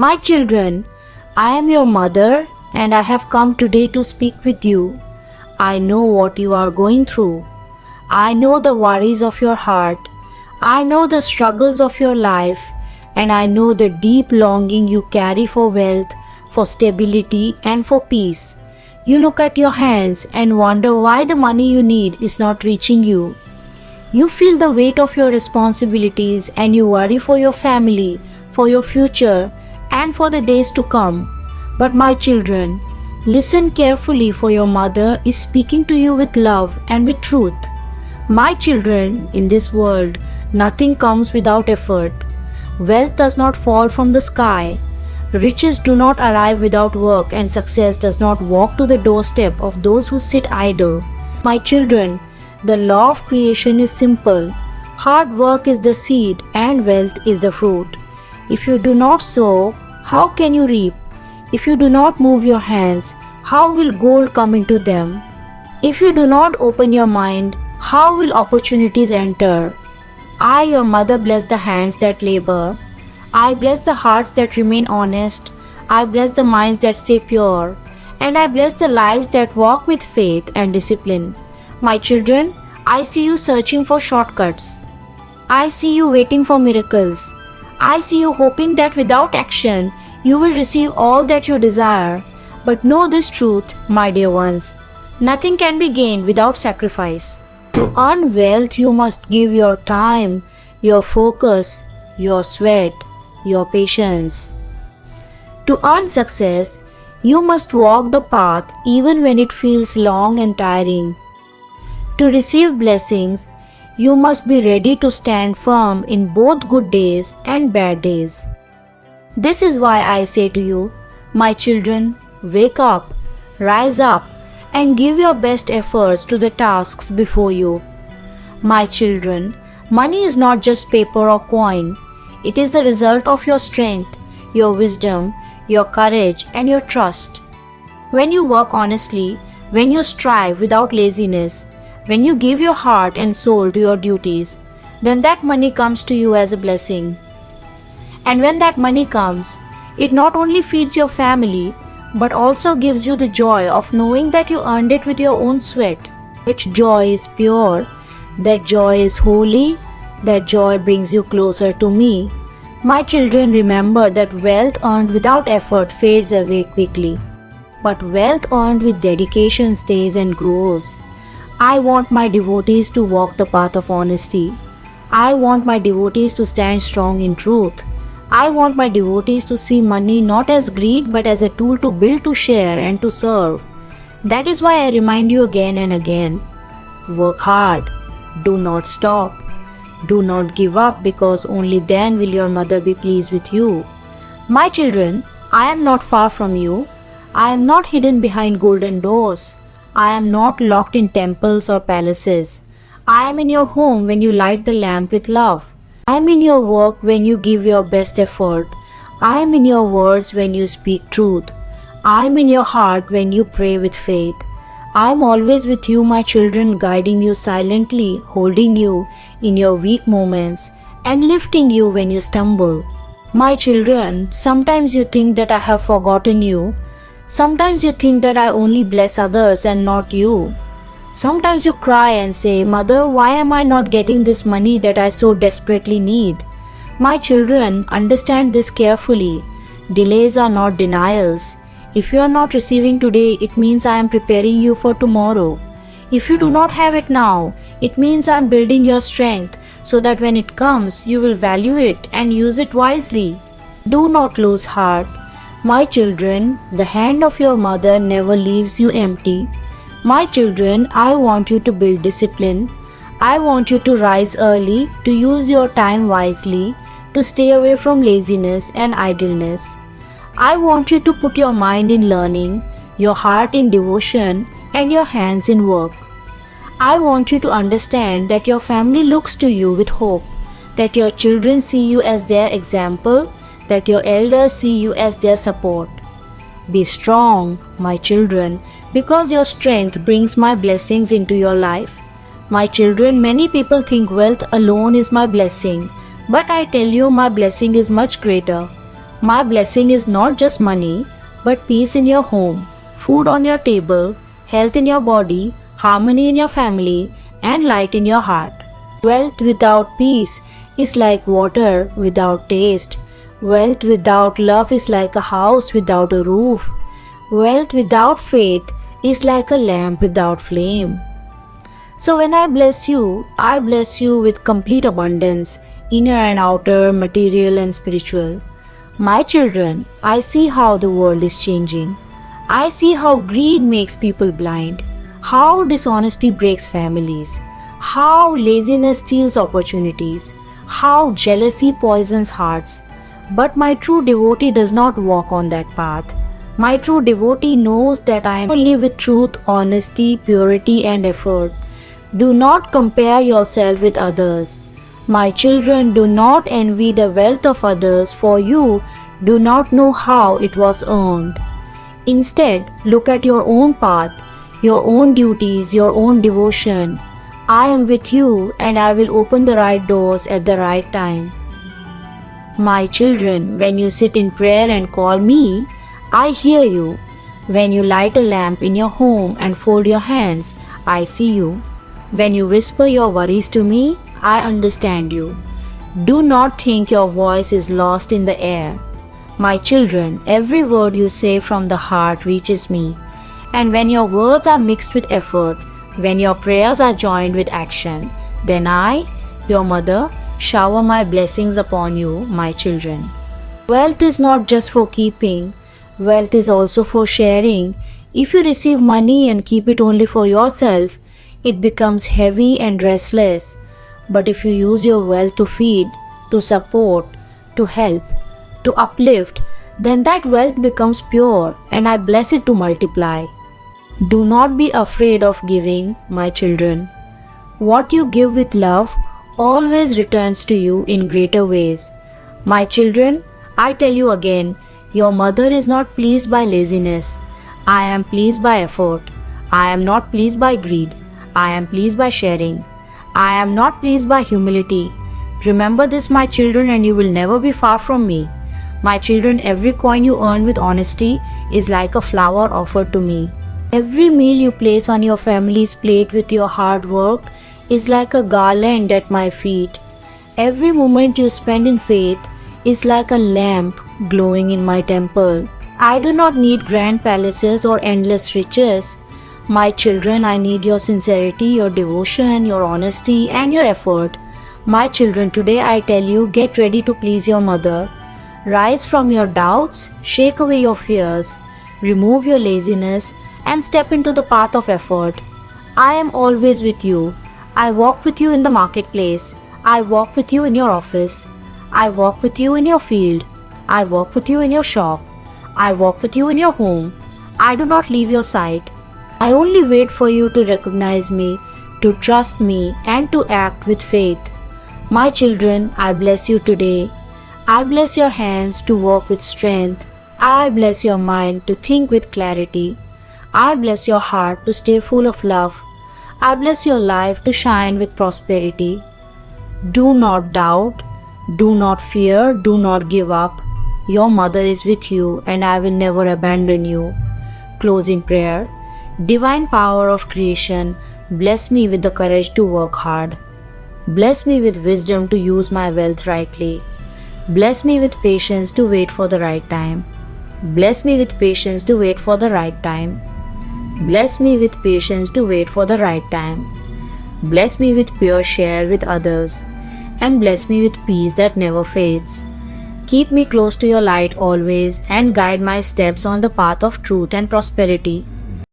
My children, I am your mother and I have come today to speak with you. I know what you are going through. I know the worries of your heart. I know the struggles of your life, and I know the deep longing you carry for wealth, for stability, and for peace. You look at your hands and wonder why the money you need is not reaching you. You feel the weight of your responsibilities and you worry for your family, for your future, and for the days to come. But my children, listen carefully, for your mother is speaking to you with love and with truth. My children, in this world, nothing comes without effort. Wealth does not fall from the sky. Riches do not arrive without work, and success does not walk to the doorstep of those who sit idle. My children, the law of creation is simple. Hard work is the seed and wealth is the fruit. If you do not sow, how can you reap? If you do not move your hands, how will gold come into them? If you do not open your mind, how will opportunities enter? I, your mother, bless the hands that labor. I bless the hearts that remain honest. I bless the minds that stay pure. And I bless the lives that walk with faith and discipline. My children, I see you searching for shortcuts. I see you waiting for miracles. I see you hoping that without action, you will receive all that you desire. But know this truth, my dear ones. Nothing can be gained without sacrifice. To earn wealth, you must give your time, your focus, your sweat, your patience. To earn success, you must walk the path even when it feels long and tiring. To receive blessings, you must be ready to stand firm in both good days and bad days. This is why I say to you, my children, wake up, rise up, and give your best efforts to the tasks before you. My children, money is not just paper or coin. It is the result of your strength, your wisdom, your courage, and your trust. When you work honestly, when you strive without laziness, when you give your heart and soul to your duties, then that money comes to you as a blessing. And when that money comes, it not only feeds your family, but also gives you the joy of knowing that you earned it with your own sweat. That joy is pure, that joy is holy, that joy brings you closer to me. My children, remember that wealth earned without effort fades away quickly, but wealth earned with dedication stays and grows. I want my devotees to walk the path of honesty. I want my devotees to stand strong in truth. I want my devotees to see money not as greed but as a tool to build, to share, and to serve. That is why I remind you again and again. Work hard. Do not stop. Do not give up, because only then will your mother be pleased with you. My children, I am not far from you. I am not hidden behind golden doors. I am not locked in temples or palaces. I am in your home when you light the lamp with love. I am in your work when you give your best effort. I am in your words when you speak truth. I am in your heart when you pray with faith. I am always with you, my children, guiding you silently, holding you in your weak moments, and lifting you when you stumble. My children, sometimes you think that I have forgotten you. Sometimes you think that I only bless others and not you. Sometimes you cry and say, Mother, why am I not getting this money that I so desperately need? My children, understand this carefully. Delays are not denials. If you are not receiving today, it means I am preparing you for tomorrow. If you do not have it now, it means I am building your strength so that when it comes, you will value it and use it wisely. Do not lose heart. My children, the hand of your mother never leaves you empty. My children, I want you to build discipline. I want you to rise early, to use your time wisely, to stay away from laziness and idleness. I want you to put your mind in learning, your heart in devotion, and your hands in work. I want you to understand that your family looks to you with hope, that your children see you as their example, that your elders see you as their support. Be strong, my children, because your strength brings my blessings into your life. My children, many people think wealth alone is my blessing, but I tell you, my blessing is much greater. My blessing is not just money, but peace in your home, food on your table, health in your body, harmony in your family, and light in your heart. Wealth without peace is like water without taste. Wealth without love is like a house without a roof. Wealth without faith is like a lamp without flame. So when I bless you with complete abundance, inner and outer, material and spiritual. My children, I see how the world is changing. I see how greed makes people blind, how dishonesty breaks families, how laziness steals opportunities, how jealousy poisons hearts. But my true devotee does not walk on that path. My true devotee knows that I am only with truth, honesty, purity, and effort. Do not compare yourself with others. My children, do not envy the wealth of others, for you do not know how it was earned. Instead, look at your own path, your own duties, your own devotion. I am with you and I will open the right doors at the right time. My children, when you sit in prayer and call me, I hear you. When you light a lamp in your home and fold your hands, I see you. When you whisper your worries to me, I understand you. Do not think your voice is lost in the air. My children, every word you say from the heart reaches me. And when your words are mixed with effort, when your prayers are joined with action, then I, your mother, shower my blessings upon you, my children. Wealth is not just for keeping, wealth is also for sharing. If you receive money and keep it only for yourself, it becomes heavy and restless. But if you use your wealth to feed, to support, to help, to uplift, then that wealth becomes pure and I bless it to multiply. Do not be afraid of giving, my children. What you give with love always returns to you in greater ways. My children, I tell you again, your mother is not pleased by laziness. I am pleased by effort. I am not pleased by greed. I am pleased by sharing. I am not pleased by humility. Remember this, my children, and you will never be far from me. My children, every coin you earn with honesty is like a flower offered to me. Every meal you place on your family's plate with your hard work is like a garland at my feet. Every moment you spend in faith is like a lamp glowing in my temple. I do not need grand palaces or endless riches. My children, I need your sincerity, your devotion, your honesty, and your effort. My children, today I tell you, get ready to please your mother. Rise from your doubts, shake away your fears, remove your laziness, and step into the path of effort. I am always with you. I walk with you in the marketplace. I walk with you in your office. I walk with you in your field. I walk with you in your shop. I walk with you in your home. I do not leave your sight. I only wait for you to recognize me, to trust me, and to act with faith. My children, I bless you today. I bless your hands to work with strength. I bless your mind to think with clarity. I bless your heart to stay full of love. I bless your life to shine with prosperity. Do not doubt, do not fear, do not give up. Your mother is with you and I will never abandon you. Closing prayer. Divine power of creation, bless me with the courage to work hard. Bless me with wisdom to use my wealth rightly. Bless me with patience to wait for the right time. Bless me with patience to wait for the right time. Bless me with patience to wait for the right time. Bless me with pure share with others. And bless me with peace that never fades. Keep me close to your light always and guide my steps on the path of truth and prosperity.